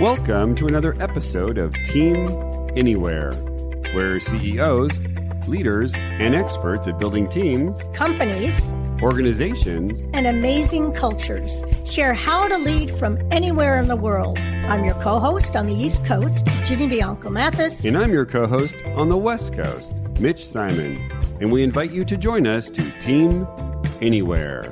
Welcome to another episode of Team Anywhere, where CEOs, leaders, and experts at building teams, companies, organizations, and amazing cultures share how to lead from anywhere in the world. I'm your co-host on the East Coast, Ginny Bianco Mathis. And I'm your co-host on the West Coast, Mitch Simon. And we invite you to join us to Team Anywhere.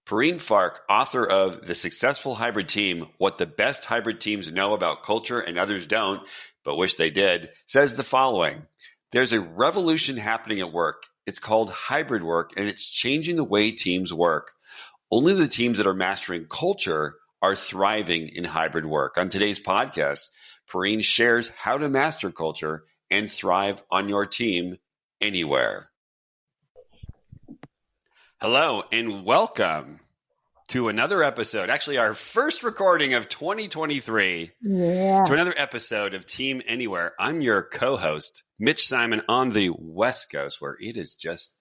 Perrine Farque, author of The Successful Hybrid Team, What the Best Hybrid Teams Know About Culture and Others Don't, but wish they did, says the following. There's a revolution happening at work. It's called hybrid work, and it's changing the way teams work. Only the teams that are mastering culture are thriving in hybrid work. On today's podcast, Perrine shares how to master culture and thrive on your team anywhere. Hello and welcome to another episode, actually our first recording of 2023, to another episode of Team Anywhere. I'm your co-host, Mitch Simon, on the West Coast, where it is just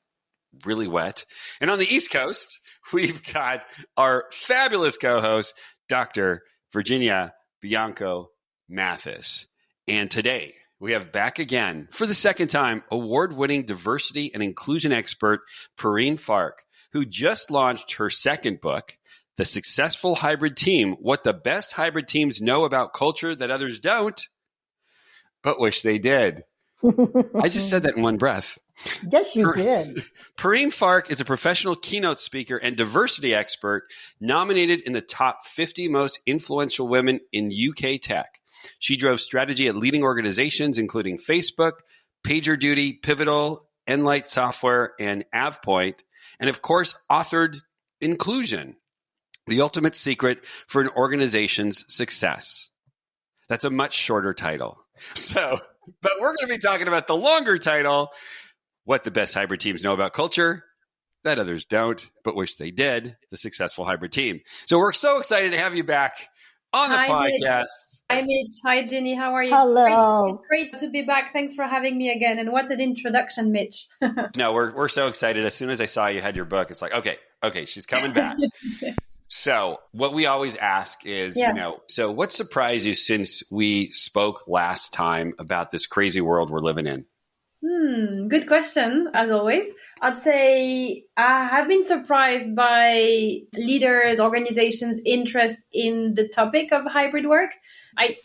really wet. And on the East Coast, we've got our fabulous co-host, Dr. Virginia Bianco Mathis. And today, we have back again, for the second time, award-winning diversity and inclusion expert, Perrine Farque, who just launched her second book, The Successful Hybrid Team, What the Best Hybrid Teams Know About Culture That Others Don't, but wish they did. I just said that in one breath. Yes, you did. Perrine Farque is a professional keynote speaker and diversity expert nominated in the top 50 most influential women in UK tech. She drove strategy at leading organizations, including Facebook, PagerDuty, Pivotal, Enlight Software, and AvePoint. And of course, authored Inclusion, the ultimate secret for an organization's success. That's a much shorter title. But we're going to be talking about the longer title, What the Best Hybrid Teams Know About Culture That Others Don't, but wish they did, the Successful Hybrid Team. So we're so excited to have you back on the podcast. Hi, Mitch. Hi, Ginny. How are you? Hello. It's great to be back. Thanks for having me again. And what an introduction, Mitch. No, we're so excited. As soon as I saw you had your book, it's like, okay, she's coming back. So what we always ask is, so what surprised you since we spoke last time about this crazy world we're living in? Good question, as always. I'd say I have been surprised by leaders, organizations' interest in the topic of hybrid work. I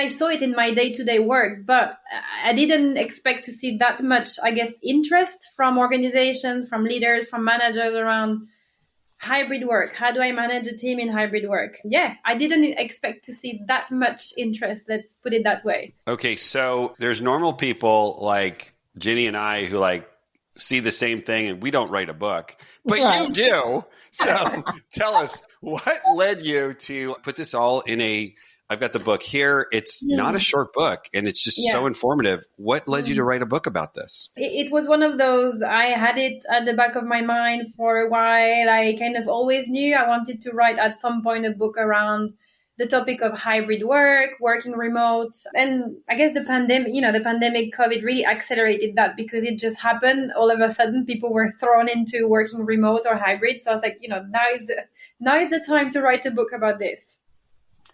saw it in my day-to-day work, but I didn't expect to see that much, interest from organizations, from leaders, from managers around hybrid work. How do I manage a team in hybrid work? Yeah, I didn't expect to see that much interest. Let's put it that way. Okay, so there's normal people like Ginny and I who see the same thing, and we don't write a book, but you do. So tell us, what led you to put this all in I've got the book here. It's not a short book, and it's just so informative. What led you to write a book about this? It was one of those, I had it at the back of my mind for a while. I kind of always knew I wanted to write at some point a book around the topic of hybrid work, working remote. And I guess the pandemic COVID really accelerated that because it just happened. All of a sudden, people were thrown into working remote or hybrid. So I was like, now is the time to write a book about this.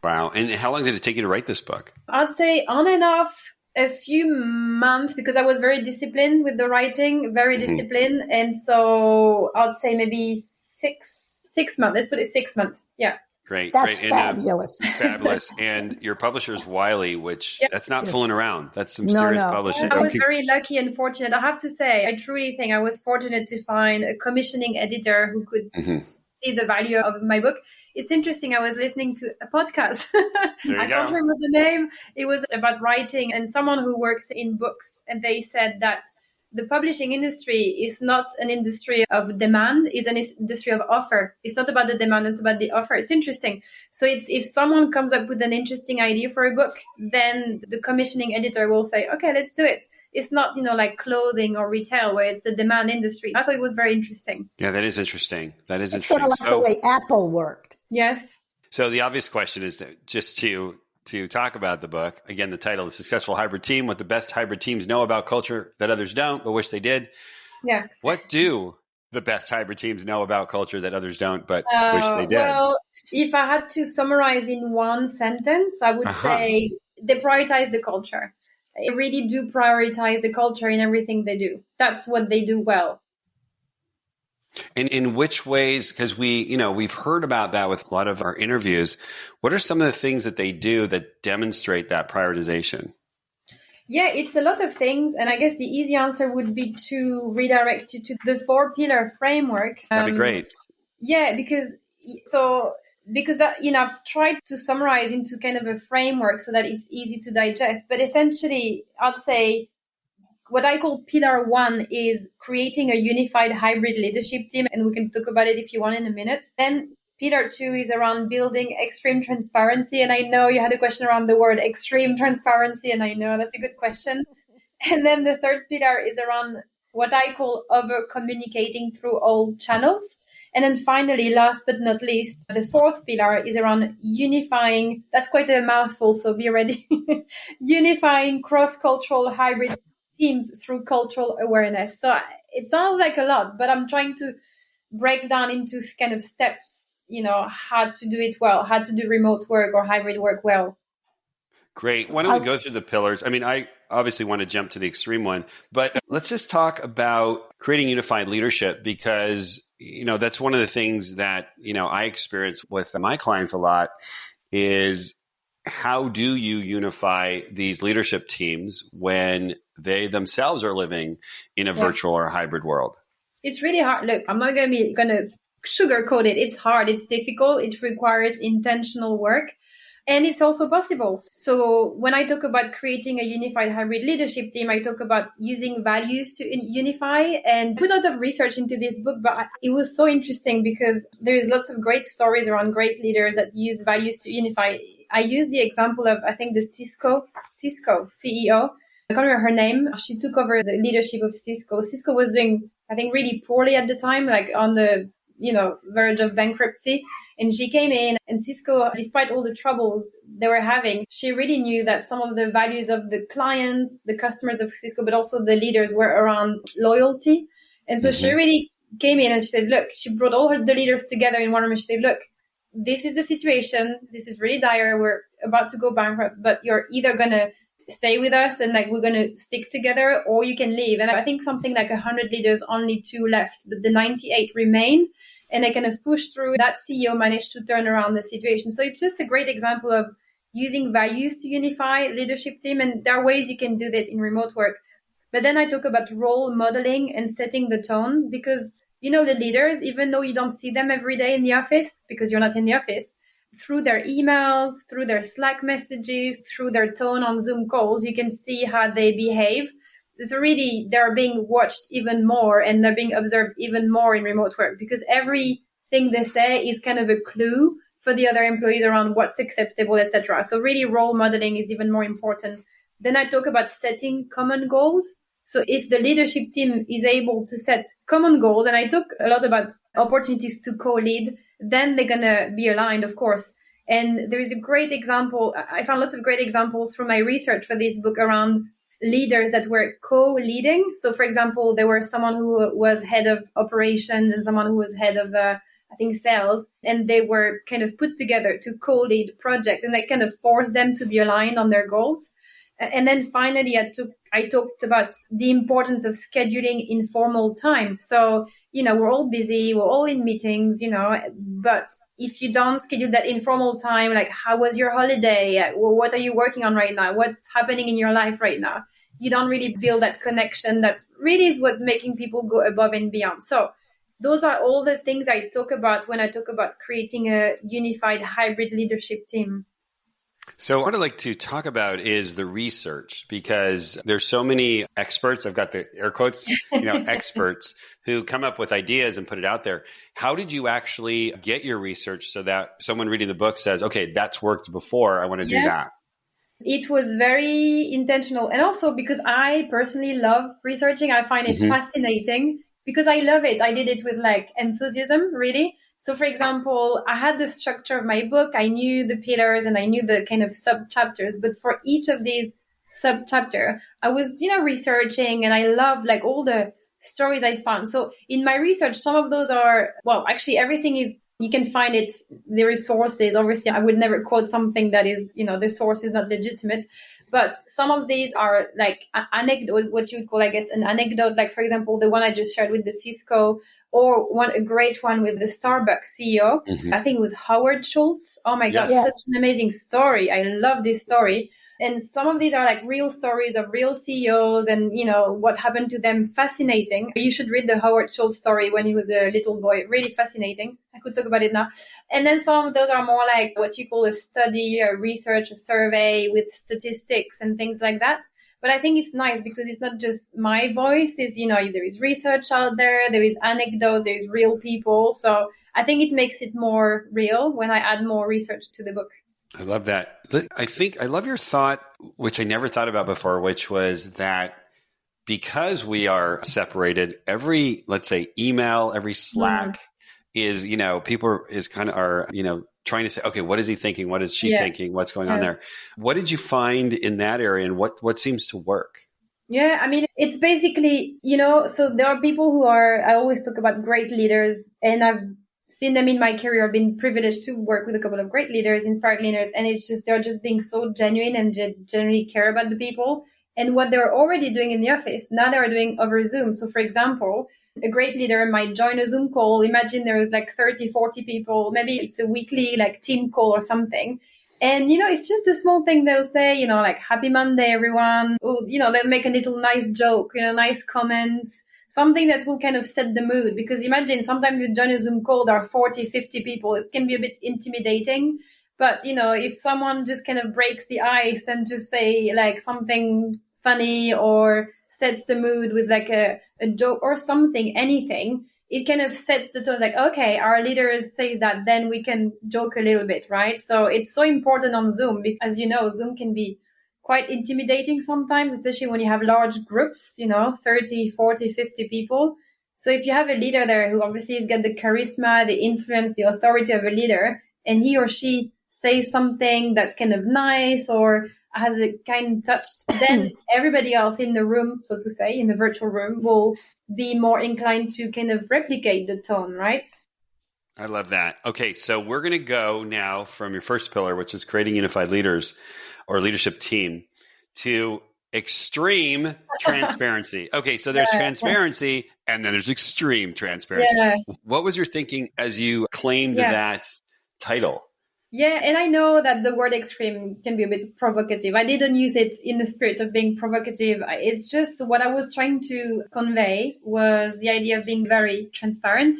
Wow. And how long did it take you to write this book? I'd say on and off a few months because I was very disciplined with the writing, very disciplined. And so I'd say maybe six months. Let's put it 6 months. Yeah. Great. That's great. fabulous. And, fabulous. And your publisher's Wiley, which that's not fooling around. That's some serious publishing. I was very lucky and fortunate. I have to say, I truly think I was fortunate to find a commissioning editor who could see the value of my book. It's interesting. I was listening to a podcast. I can't remember the name. It was about writing and someone who works in books. And they said that the publishing industry is not an industry of demand, it's an industry of offer. It's not about the demand, it's about the offer. It's interesting. So if someone comes up with an interesting idea for a book, then the commissioning editor will say, okay, let's do it. It's not, like clothing or retail where it's a demand industry. I thought it was very interesting. Yeah, that is interesting. It's sort of like the way Apple worked. Yes. So the obvious question is just to talk about the book. Again, the title, The Successful Hybrid Team, What the Best Hybrid Teams Know About Culture That Others Don't, but wish they did. Yeah. What do the best hybrid teams know about culture that others don't, but wish they did? Well, if I had to summarize in one sentence, I would say they prioritize the culture. They really do prioritize the culture in everything they do. That's what they do well. And in which ways, because we've heard about that with a lot of our interviews, what are some of the things that they do that demonstrate that prioritization? Yeah, it's a lot of things. And I guess the easy answer would be to redirect you to the 4-pillar framework. That'd be great. Yeah, because that, I've tried to summarize into kind of a framework so that it's easy to digest. But essentially, I'd say what I call pillar 1 is creating a unified hybrid leadership team. And we can talk about it if you want in a minute. Then pillar 2 is around building extreme transparency. And I know you had a question around the word extreme transparency. And I know that's a good question. And then the third pillar is around what I call overcommunicating through all channels. And then finally, last but not least, the fourth pillar is around unifying. That's quite a mouthful, so be ready. Unifying cross-cultural hybrid teams through cultural awareness. So it sounds like a lot, but I'm trying to break down into kind of steps, how to do it well, how to do remote work or hybrid work well. Great. Why don't we go through the pillars? I mean, I obviously want to jump to the extreme one, but let's just talk about creating unified leadership because, that's one of the things that, I experience with my clients a lot is how do you unify these leadership teams when they themselves are living in a virtual or hybrid world? It's really hard. Look, I'm not going to sugarcoat it. It's hard. It's difficult. It requires intentional work. And it's also possible. So when I talk about creating a unified hybrid leadership team, I talk about using values to unify and put a lot of research into this book. But it was so interesting because there's lots of great stories around great leaders that use values to unify. I use the example of, I think, the Cisco CEO. I can't remember her name. She took over the leadership of Cisco. Cisco was doing, I think, really poorly at the time, like on the verge of bankruptcy. And she came in and Cisco, despite all the troubles they were having, she really knew that some of the values of the clients, the customers of Cisco, but also the leaders were around loyalty. And so she really came in and she said, look, she brought all the leaders together in one room and she said, look, this is the situation. This is really dire. We're about to go bankrupt, but you're either going to stay with us and we're going to stick together or you can leave. And I think something like 100 leaders, only 2 left, but the 98 remained. And I kind of pushed through. That CEO managed to turn around the situation. So it's just a great example of using values to unify leadership team. And there are ways you can do that in remote work. But then I talk about role modeling and setting the tone because, the leaders, even though you don't see them every day in the office because you're not in the office, through their emails, through their Slack messages, through their tone on Zoom calls, you can see how they behave. So really, they're being watched even more and they're being observed even more in remote work because everything they say is kind of a clue for the other employees around what's acceptable, etc. So really, role modeling is even more important. Then I talk about setting common goals. So if the leadership team is able to set common goals, and I talk a lot about opportunities to co-lead, then they're going to be aligned, of course. And there is a great example. I found lots of great examples from my research for this book around leaders that were co-leading. So, for example, there were someone who was head of operations and someone who was head of, sales. And they were kind of put together to co-lead project. And that kind of forced them to be aligned on their goals. And then finally, I talked about the importance of scheduling informal time. So, we're all busy, we're all in meetings, but if you don't schedule that informal time, like how was your holiday? What are you working on right now? What's happening in your life right now? You don't really build that connection. That really is what making people go above and beyond. So those are all the things I talk about when I talk about creating a unified hybrid leadership team. So what I'd like to talk about is the research because there's so many experts, I've got the air quotes, experts who come up with ideas and put it out there. How did you actually get your research so that someone reading the book says, okay, that's worked before, I want to do that? It was very intentional. And also because I personally love researching, I find it fascinating because I love it. I did it with enthusiasm, really. So, for example, I had the structure of my book. I knew the pillars and I knew the kind of sub-chapters. But for each of these sub-chapter, I was, researching and I loved all the stories I found. So in my research, some of those are, well, actually everything is, you can find it, there is sources. Obviously, I would never quote something that is, the source is not legitimate. But some of these are like anecdote, what you would call, I guess, an anecdote. Like, for example, the one I just shared with the Cisco, or a great one with the Starbucks CEO. Mm-hmm. I think it was Howard Schultz. Oh my God, such an amazing story. I love this story. And some of these are like real stories of real CEOs and, what happened to them. Fascinating. You should read the Howard Schultz story when he was a little boy. Really fascinating. I could talk about it now. And then some of those are more like what you call a study, a research, a survey with statistics and things like that. But I think it's nice because it's not just my voice. It's, there is research out there. There is anecdotes. There is real people. So I think it makes it more real when I add more research to the book. I love that. I love your thought, which I never thought about before, which was that because we are separated, every, let's say, email, every Slack is, people is kind of are, trying to say, okay, what is he thinking? What is she thinking? What's going on there? What did you find in that area, and what seems to work? Yeah, I mean, it's basically, so there are people who are, I always talk about great leaders, and I've seen them in my career. I've been privileged to work with a couple of great leaders, inspired leaders, and it's just, they're just being so genuine and genuinely care about the people. And what they're already doing in the office, now they're doing over Zoom. So for example, a great leader might join a Zoom call. Imagine there's like 30, 40 people. Maybe it's a weekly like team call or something. And, it's just a small thing they'll say, like, happy Monday, everyone. Or, they'll make a little nice joke, nice comments, something that will kind of set the mood. Because imagine sometimes you join a Zoom call, there are 40, 50 people. It can be a bit intimidating. But, if someone just kind of breaks the ice and just say like something funny or sets the mood with like a joke or something, anything, it kind of sets the tone like, okay, our leader says that, then we can joke a little bit, right? So it's so important on Zoom because, as you know, Zoom can be quite intimidating sometimes, especially when you have large groups, 30, 40, 50 people. So if you have a leader there who obviously has got the charisma, the influence, the authority of a leader, and he or she says something that's kind of nice or has a kind touch, then everybody else in the room, so to say, in the virtual room, will be more inclined to kind of replicate the tone, right? I love that. Okay, so we're going to go now from your first pillar, which is creating unified leaders or leadership team, to extreme transparency. Okay, so there's transparency and then there's extreme transparency. Yeah. What was your thinking as you claimed that title? Yeah, and I know that the word extreme can be a bit provocative. I didn't use it in the spirit of being provocative. It's just what I was trying to convey was the idea of being very transparent.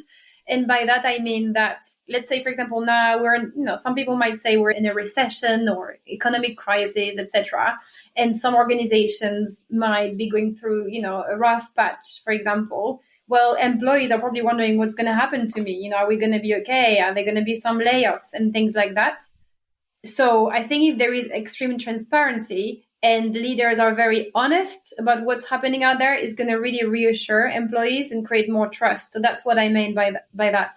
And by that, I mean that, let's say, for example, now we're, some people might say we're in a recession or economic crisis, etc. And some organizations might be going through, a rough patch, for example. Well, employees are probably wondering what's going to happen to me. Are we going to be okay? Are there going to be some layoffs and things like that? So I think if there is extreme transparency and leaders are very honest about what's happening out there, it's going to really reassure employees and create more trust. So that's what I mean by that.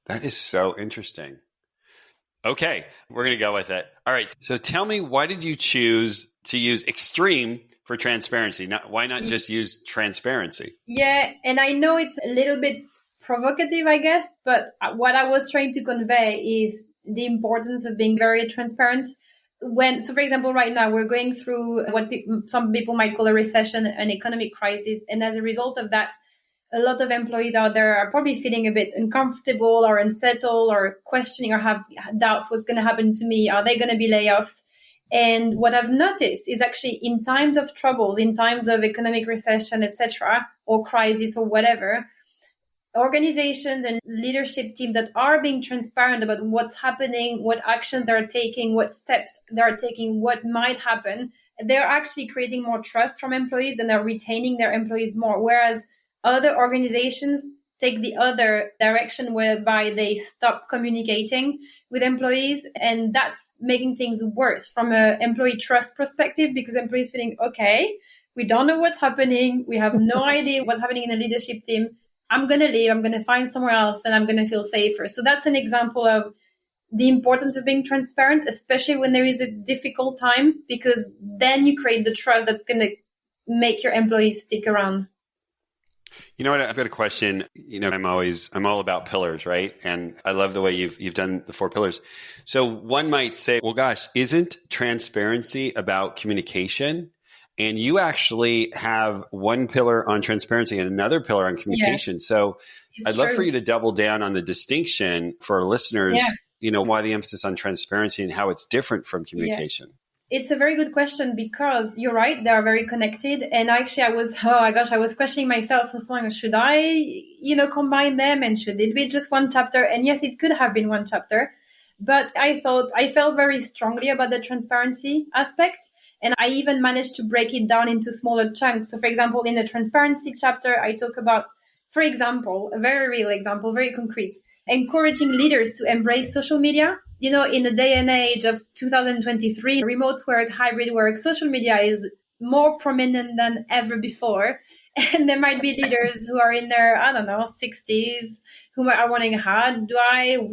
That is so interesting. Okay, we're going to go with it. All right. So tell me, why did you choose to use extreme for transparency? Why not just use transparency? Yeah, and I know it's a little bit provocative, I guess, but what I was trying to convey is the importance of being very transparent. So for example, right now we're going through what some people might call a recession, an economic crisis. And as a result of that, a lot of employees out there are probably feeling a bit uncomfortable or unsettled or questioning or have doubts what's going to happen to me. Are there going to be layoffs? And what I've noticed is actually in times of troubles, in times of economic recession, etc., or crisis or whatever, organizations and leadership teams that are being transparent about what's happening, what actions they're taking, what steps they're taking, what might happen, they're actually creating more trust from employees and they're retaining their employees more. Whereas other organizations take the other direction whereby they stop communicating with employees. And that's making things worse from an employee trust perspective because employees feeling, okay, we don't know what's happening. We have no idea what's happening in the leadership team. I'm going to leave. I'm going to find somewhere else and I'm going to feel safer. So that's an example of the importance of being transparent, especially when there is a difficult time, because then you create the trust that's going to make your employees stick around. You know what? I've got a question. I'm all about pillars, right? And I love the way you've done the 4 pillars. So one might say, well, gosh, isn't transparency about communication? And you actually have one pillar on transparency and another pillar on communication. Yeah. So I'd love for you to double down on the distinction for our listeners, why the emphasis on transparency and how it's different from communication. Yeah. It's a very good question because you're right. They are very connected. And actually I was questioning myself for so long. Should I, combine them, and should it be just one chapter? And yes, it could have been one chapter, but I felt very strongly about the transparency aspect. And I even managed to break it down into smaller chunks. So for example, in the transparency chapter, I talk about, for example, a very real example, very concrete, encouraging leaders to embrace social media. In the day and age of 2023, remote work, hybrid work, social media is more prominent than ever before. And there might be leaders who are in their, 60s, who are wondering,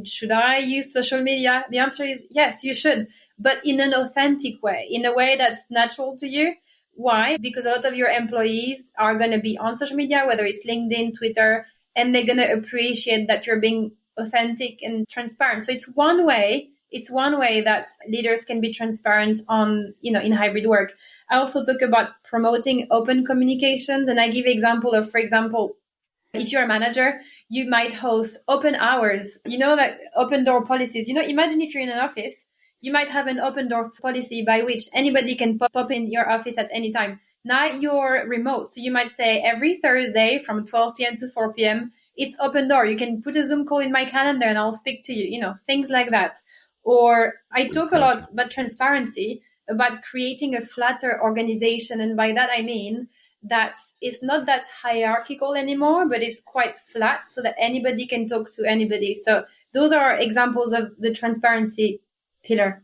should I use social media? The answer is yes, you should, but in an authentic way, in a way that's natural to you. Why? Because a lot of your employees are going to be on social media, whether it's LinkedIn, Twitter, and they're going to appreciate that you're being authentic and transparent. So it's one way that leaders can be transparent on, in hybrid work. I also talk about promoting open communications, and I give example of, for example, if you're a manager, you might host open hours, that open door policies. Imagine if you're in an office, you might have an open door policy by which anybody can pop in your office at any time. Now you're remote. So you might say every Thursday from 12 p.m. to 4 p.m., it's open door. You can put a Zoom call in my calendar and I'll speak to you, things like that. Or I talk a lot about transparency, about creating a flatter organization. And by that, I mean that it's not that hierarchical anymore, but it's quite flat so that anybody can talk to anybody. So those are examples of the transparency pillar.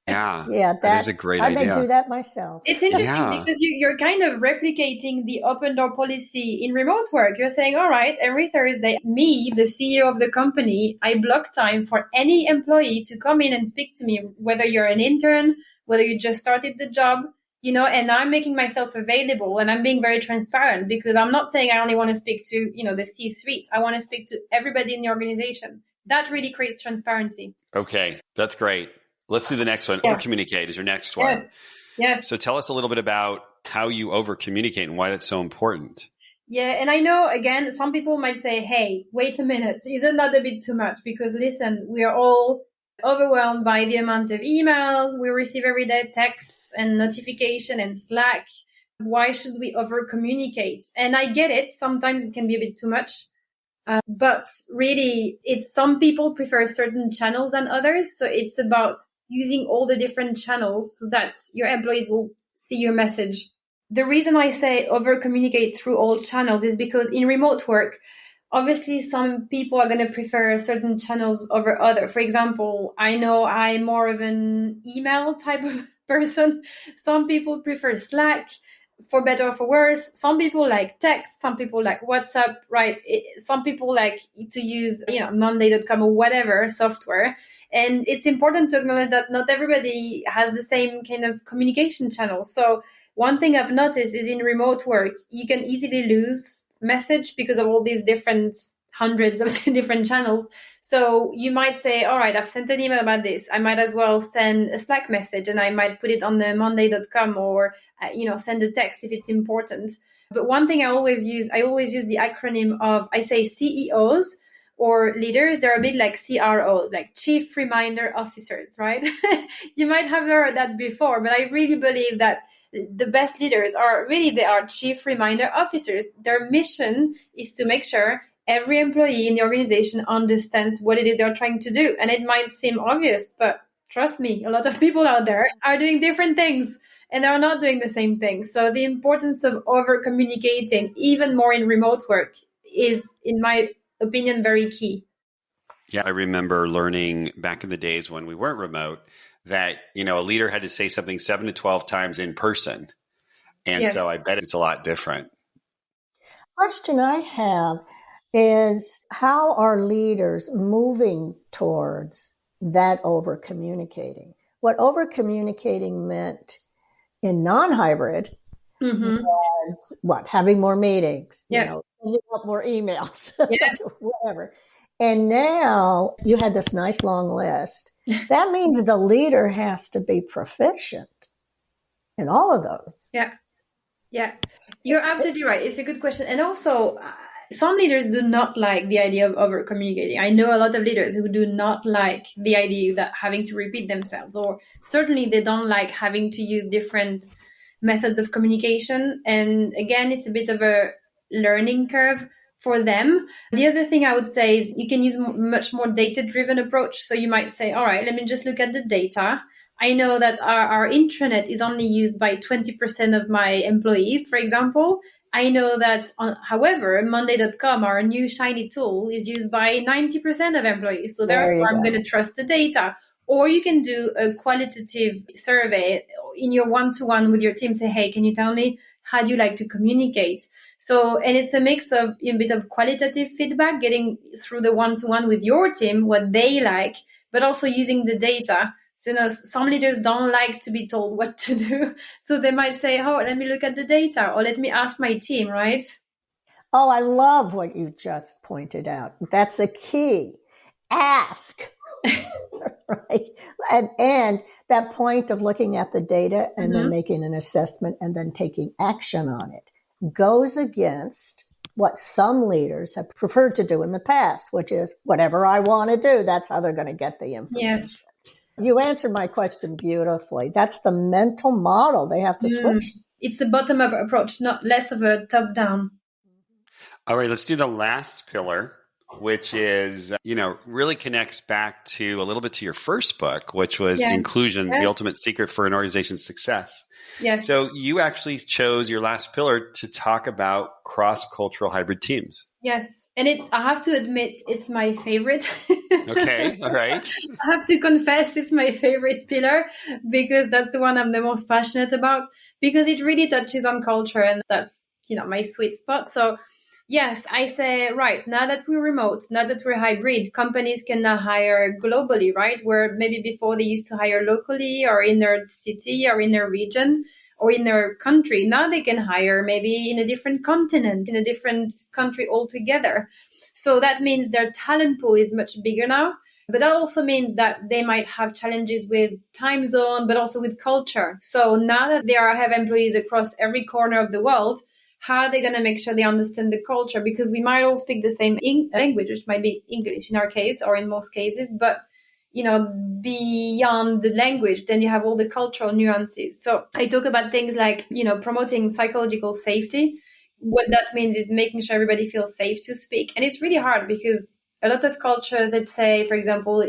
Yeah, that is a great idea. I may do that myself. It's interesting because you're kind of replicating the open door policy in remote work. You're saying, all right, every Thursday, me, the CEO of the company, I block time for any employee to come in and speak to me, whether you're an intern, whether you just started the job, and I'm making myself available and I'm being very transparent because I'm not saying I only want to speak to, the C-suite. I want to speak to everybody in the organization. That really creates transparency. Okay, that's great. Let's do the next one. Yeah. Overcommunicate is your next one. Yes. So tell us a little bit about how you overcommunicate and why that's so important. Yeah. And I know, again, some people might say, hey, wait a minute. Isn't that a bit too much? Because listen, we are all overwhelmed by the amount of emails we receive every day, texts and notification and Slack. Why should we overcommunicate? And I get it. Sometimes it can be a bit too much. But really, some people prefer certain channels than others. So it's about using all the different channels so that your employees will see your message. The reason I say over communicate through all channels is because in remote work, obviously some people are going to prefer certain channels over other. For example, I know I'm more of an email type of person. Some people prefer Slack, for better or for worse. Some people like text, some people like WhatsApp, right? Some people like to use, Monday.com or whatever software. And it's important to acknowledge that not everybody has the same kind of communication channel. So one thing I've noticed is in remote work, you can easily lose message because of all these hundreds of different channels. So you might say, all right, I've sent an email about this. I might as well send a Slack message and I might put it on the Monday.com or, send a text if it's important. But one thing I always use the acronym of, I say CEOs or leaders. They're a bit like CROs, like Chief Reminder Officers, right? You might have heard that before, but I really believe that the best leaders they are Chief Reminder Officers. Their mission is to make sure every employee in the organization understands what it is they're trying to do. And it might seem obvious, but trust me, a lot of people out there are doing different things and they're not doing the same thing. So the importance of over communicating, even more in remote work, is, in my opinion, very key. Yeah, I remember learning back in the days when we weren't remote that, a leader had to say something 7 to 12 times in person. And so I bet it's a lot different. Question I have is, how are leaders moving towards that over communicating? What over communicating meant in non-hybrid was what? Having more meetings, Yeah. sending out more emails, Yes. whatever. And now you had this nice long list. That means the leader has to be proficient in all of those. Yeah. Yeah. You're absolutely right. It's a good question. And also, some leaders do not like the idea of over communicating. I know a lot of leaders who do not like the idea that having to repeat themselves, or certainly they don't like having to use different methods of communication. And again, it's a bit of a learning curve for them. The other thing I would say is you can use much more data-driven approach. So you might say, all right, let me just look at the data. I know that our intranet is only used by 20% of my employees, for example. I know that, however, Monday.com, our new shiny tool, is used by 90% of employees. So therefore, I'm going to trust the data. Or you can do a qualitative survey in your one-to-one with your team. Say, hey, can you tell me how do you like to communicate? So, and it's a mix of a bit of qualitative feedback, getting through the one-to-one with your team, what they like, but also using the data. So, some leaders don't like to be told what to do. So they might say, oh, let me look at the data, or let me ask my team, right? Oh, I love what you just pointed out. That's a key. Ask. Right. And that point of looking at the data and then making an assessment and then taking action on it goes against what some leaders have preferred to do in the past, which is whatever I want to do, that's how they're going to get the information. Yes. You answered my question beautifully. That's the mental model they have to switch. It's a bottom-up approach, not less of a top-down. All right, let's do the last pillar, which is, really connects back to a little bit to your first book, which was Inclusion, the Ultimate Secret for an Organization's Success. Yes. So you actually chose your last pillar to talk about cross-cultural hybrid teams. Yes. And I have to admit, it's my favorite. Okay. All right. I have to confess it's my favorite pillar because that's the one I'm the most passionate about, because it really touches on culture, and that's, my sweet spot. So yes, I say, right, now that we're remote, now that we're hybrid, companies can now hire globally, right? Where maybe before they used to hire locally or in their city or in their region or in their country. Now they can hire maybe in a different continent, in a different country altogether. So that means their talent pool is much bigger now. But that also means that they might have challenges with time zone, but also with culture. So now that they have employees across every corner of the world, how are they going to make sure they understand the culture? Because we might all speak the same language, which might be English in our case or in most cases, but beyond the language, then you have all the cultural nuances. So I talk about things like, promoting psychological safety. What that means is making sure everybody feels safe to speak. And it's really hard because a lot of cultures, let's say, for example,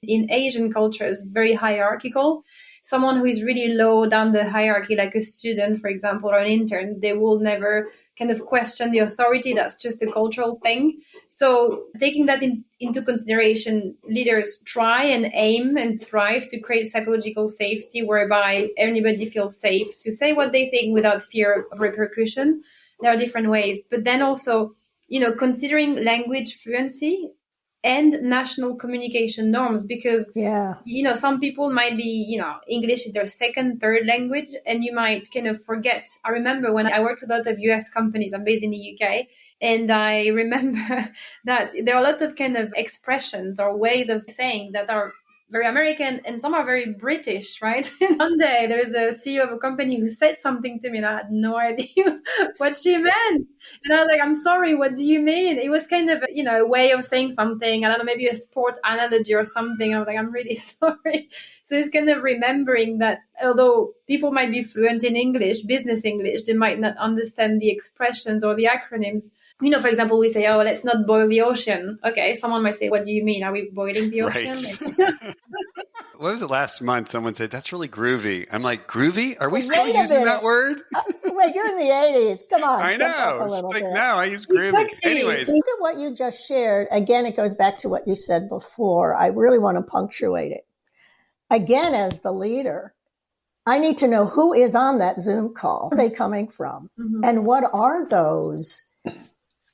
in Asian cultures, it's very hierarchical. Someone who is really low down the hierarchy, like a student, for example, or an intern, they will never kind of question the authority. That's just a cultural thing. So taking that into consideration, leaders try and aim and thrive to create psychological safety whereby everybody feels safe to say what they think without fear of repercussion. There are different ways. But then also, considering language fluency and national communication norms, because, some people might be, English is their second, third language, and you might kind of forget. I remember when I worked with a lot of US companies, I'm based in the UK, and I remember that there are lots of kind of expressions or ways of saying that are very American and some are very British, right? And one day there was a CEO of a company who said something to me and I had no idea what she meant. And I was like, I'm sorry, what do you mean? It was kind of, a way of saying something. I don't know, maybe a sport analogy or something. I was like, I'm really sorry. So it's kind of remembering that although people might be fluent in English, business English, they might not understand the expressions or the acronyms. For example, we say, oh, let's not boil the ocean. Okay, someone might say, what do you mean? Are we boiling the ocean? Right. What was it last month? Someone said, that's really groovy. I'm like, groovy? Are we still using that word? Wait, you're in the 80s. Come on. I know. No, I use groovy. Anyways. Look at what you just shared. Again, it goes back to what you said before. I really want to punctuate it. Again, as the leader, I need to know who is on that Zoom call. Where are they coming from? Mm-hmm. And what are those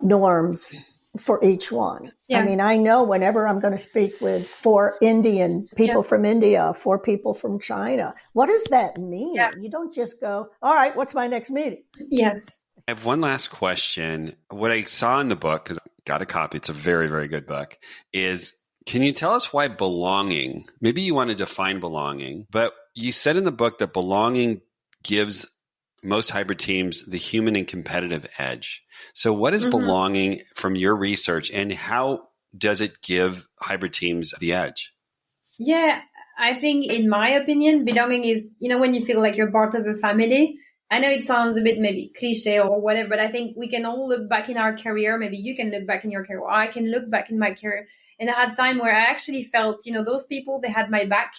norms for each one. Yeah. I mean, I know whenever I'm going to speak with 4 Indian people from India, 4 people from China, what does that mean? Yeah. You don't just go, all right, what's my next meeting? Yes. I have one last question. What I saw in the book, because I got a copy, it's a very, very good book, is can you tell us why belonging, maybe you want to define belonging, but you said in the book that belonging gives most hybrid teams the human and competitive edge. So what is belonging from your research, and how does it give hybrid teams the edge? Yeah, I think in my opinion, belonging is, when you feel like you're part of a family. I know it sounds a bit maybe cliche or whatever, but I think we can all look back in our career. Maybe you can look back in your career, or I can look back in my career. And I had time where I actually felt, those people, they had my back,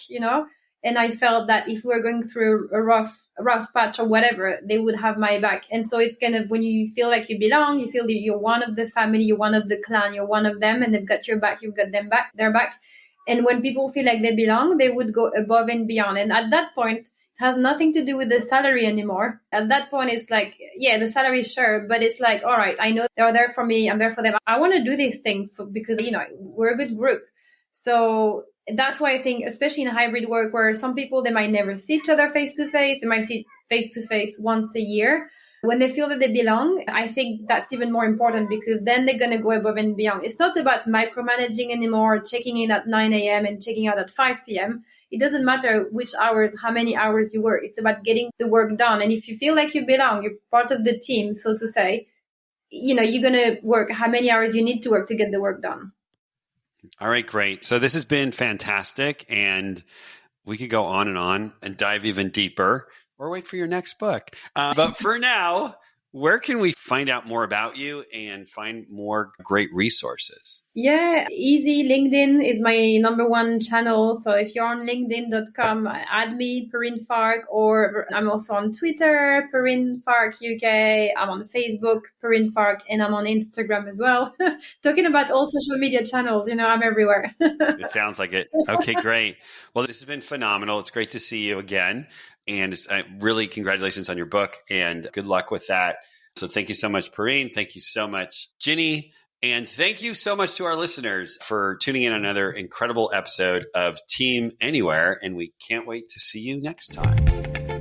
and I felt that if we were going through a rough patch or whatever, they would have my back. And so it's kind of when you feel like you belong, you feel that you're one of the family, you're one of the clan, you're one of them, and they've got your back, you've got them back, their back. And when people feel like they belong, they would go above and beyond. And at that point, it has nothing to do with the salary anymore. At that point, it's like, yeah, the salary, sure. But it's like, all right, I know they're there for me. I'm there for them. I want to do this thing because, we're a good group. So that's why I think, especially in hybrid work, where some people, they might never see each other face to face. They might see face to face once a year. When they feel that they belong, I think that's even more important, because then they're going to go above and beyond. It's not about micromanaging anymore, checking in at 9 a.m. and checking out at 5 p.m. It doesn't matter which hours, how many hours you work. It's about getting the work done. And if you feel like you belong, you're part of the team, so to say, you're going to work how many hours you need to work to get the work done. All right, great. So this has been fantastic, and we could go on and dive even deeper, or wait for your next book. But for now, where can we find out more about you and find more great resources? Yeah, easy. LinkedIn is my number one channel. So if you're on linkedin.com, add me, Perrine Farque, or I'm also on Twitter, Perrine Farque UK. I'm on Facebook, Perrine Farque, and I'm on Instagram as well. Talking about all social media channels, I'm everywhere. It sounds like it. Okay, great. Well, this has been phenomenal. It's great to see you again. And really congratulations on your book, and good luck with that. So thank you so much, Perrine. Thank you so much, Ginny. And thank you so much to our listeners for tuning in on another incredible episode of Team Anywhere. And we can't wait to see you next time.